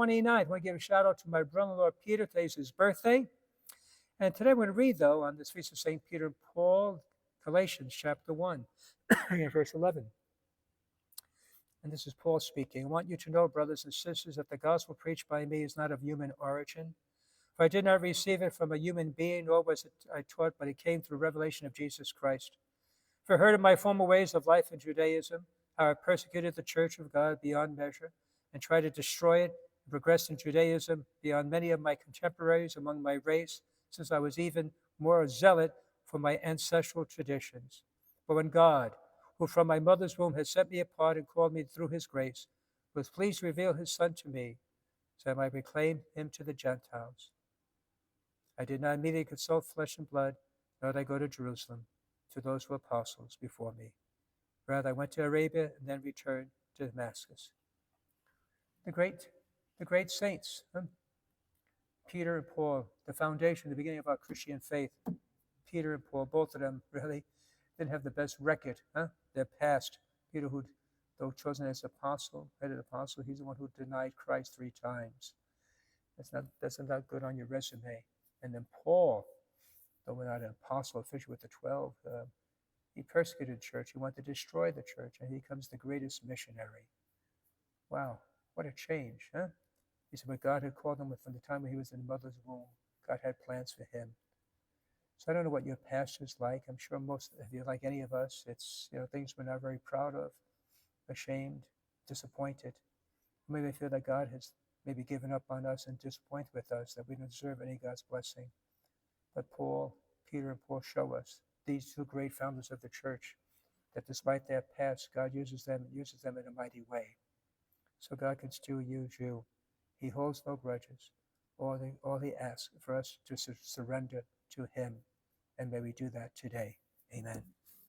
29th. I want to give a shout out to my brother-in-law Peter. Today's his birthday. And today I'm going to read, though, on this feast of St. Peter and Paul, Galatians chapter 1, verse 11. And this is Paul speaking. I want you to know, brothers and sisters, that the gospel preached by me is not of human origin. For I did not receive it from a human being, nor was it I taught, but it came through revelation of Jesus Christ. For I heard of my former ways of life in Judaism, how I persecuted the church of God beyond measure, and tried to destroy it, and progressed in Judaism beyond many of my contemporaries among my race, since I was even more zealot for my ancestral traditions. But when God, who from my mother's womb has set me apart and called me through his grace, was pleased to reveal his Son to me, so I might proclaim him to the Gentiles. I did not immediately consult flesh and blood, nor did I go to Jerusalem to those who were apostles before me. Rather, I went to Arabia and then returned to Damascus. The great saints, Peter and Paul, the foundation, the beginning of our Christian faith. Peter and Paul, both of them really didn't have the best record, their past. Peter, who, though chosen as apostle, headed apostle, he's the one who denied Christ 3 times. That's not good on your resume. And then Paul, though not an apostle, official with the 12, he persecuted the church. He wanted to destroy the church, and he becomes the greatest missionary. Wow, what a change, huh? He said, but God had called him from the time when he was in the mother's womb. God had plans for him. So I don't know what your past is like. I'm sure most of you, like any of us, it's things we're not very proud of, ashamed, disappointed. Maybe feel that God has maybe given up on us and disappointed with us, that we don't deserve any God's blessing. But Peter and Paul show us, these 2 great founders of the church, that despite their past, God uses them in a mighty way. So God can still use you. He holds no grudges. All he asks for us to surrender to him. And may we do that today. Amen.